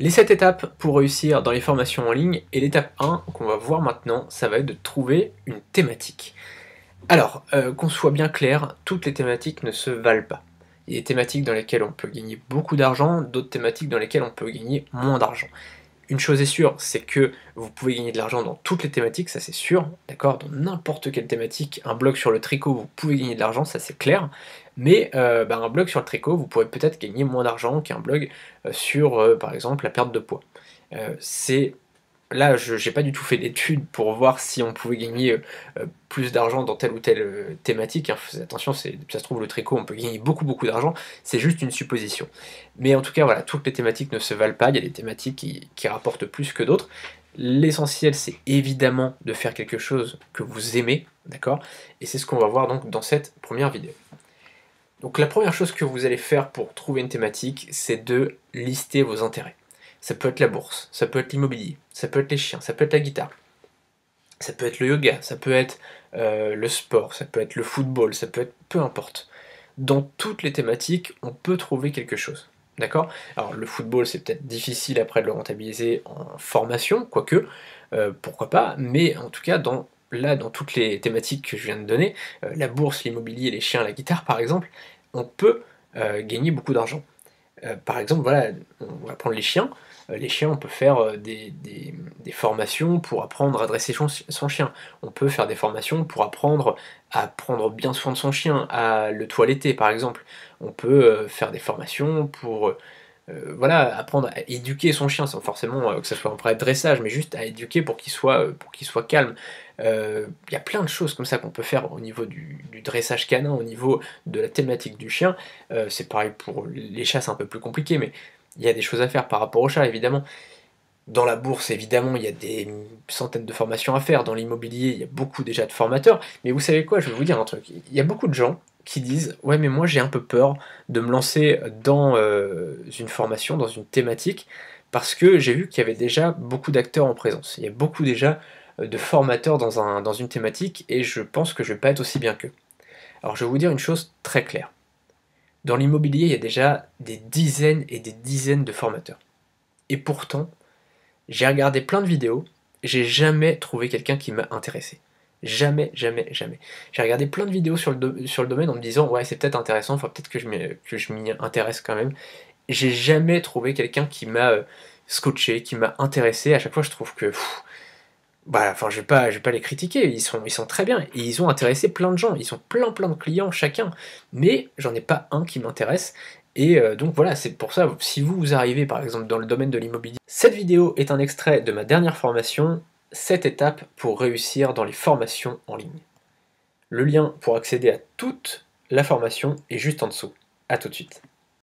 Les 7 étapes pour réussir dans les formations en ligne, et l'étape 1 qu'on va voir maintenant, ça va être de trouver une thématique. Alors, qu'on soit bien clair, toutes les thématiques ne se valent pas. Il y a des thématiques dans lesquelles on peut gagner beaucoup d'argent, d'autres thématiques dans lesquelles on peut gagner moins d'argent. Une chose est sûre, c'est que vous pouvez gagner de l'argent dans toutes les thématiques, ça c'est sûr, d'accord? Dans n'importe quelle thématique, un blog sur le tricot, vous pouvez gagner de l'argent, ça c'est clair, mais un blog sur le tricot, vous pourrez peut-être gagner moins d'argent qu'un blog sur, par exemple, la perte de poids. C'est Là, je n'ai pas du tout fait d'études pour voir si on pouvait gagner plus d'argent dans telle ou telle thématique, hein. Attention, ça se trouve, le tricot, on peut gagner beaucoup, beaucoup d'argent, c'est juste une supposition. Mais en tout cas, voilà, toutes les thématiques ne se valent pas, il y a des thématiques qui rapportent plus que d'autres. L'essentiel, c'est évidemment de faire quelque chose que vous aimez, d'accord? Et c'est ce qu'on va voir donc dans cette première vidéo. Donc la première chose que vous allez faire pour trouver une thématique, c'est de lister vos intérêts. Ça peut être la bourse, ça peut être l'immobilier, ça peut être les chiens, ça peut être la guitare, ça peut être le yoga, ça peut être le sport, ça peut être le football, ça peut être peu importe. Dans toutes les thématiques, on peut trouver quelque chose. D'accord? Alors le football, c'est peut-être difficile après de le rentabiliser en formation, quoique, pourquoi pas, mais en tout cas, dans toutes les thématiques que je viens de donner, la bourse, l'immobilier, les chiens, la guitare par exemple, on peut gagner beaucoup d'argent. Par exemple, voilà, on va prendre les chiens. Les chiens, on peut faire des formations pour apprendre à dresser son chien. On peut faire des formations pour apprendre à prendre bien soin de son chien, à le toiletter par exemple. On peut faire des formations pour voilà, apprendre à éduquer son chien, sans forcément que ce soit un vrai dressage, mais juste à éduquer pour qu'il soit calme. Il y a plein de choses comme ça qu'on peut faire au niveau du dressage canin, au niveau de la thématique du chien. C'est pareil pour les chats, c'est un peu plus compliqué, mais il y a des choses à faire par rapport aux chats, évidemment. Dans la bourse, évidemment, il y a des centaines de formations à faire. Dans l'immobilier, il y a beaucoup déjà de formateurs. Mais vous savez quoi, je vais vous dire un truc. Il y a beaucoup de gens qui disent ouais, mais moi j'ai un peu peur de me lancer dans une formation, dans une thématique, parce que j'ai vu qu'il y avait déjà beaucoup d'acteurs en présence. Il y a beaucoup déjà de formateurs dans une thématique, et je pense que je vais pas être aussi bien qu'eux. Alors je vais vous dire une chose très claire. Dans l'immobilier, il y a déjà des dizaines et des dizaines de formateurs. Et pourtant, j'ai regardé plein de vidéos, j'ai jamais trouvé quelqu'un qui m'a intéressé. Jamais, jamais, jamais. J'ai regardé plein de vidéos sur le domaine en me disant ouais, c'est peut-être intéressant, faut peut-être que je m'y intéresse quand même. J'ai jamais trouvé quelqu'un qui m'a scotché, qui m'a intéressé. À chaque fois, je trouve que enfin, je vais pas les critiquer, ils sont très bien, et ils ont intéressé plein de gens, ils ont plein de clients chacun, mais j'en ai pas un qui m'intéresse, et donc voilà, c'est pour ça, si vous arrivez par exemple dans le domaine de l'immobilier, cette vidéo est un extrait de ma dernière formation, 7 étapes pour réussir dans les formations en ligne. Le lien pour accéder à toute la formation est juste en dessous. A tout de suite.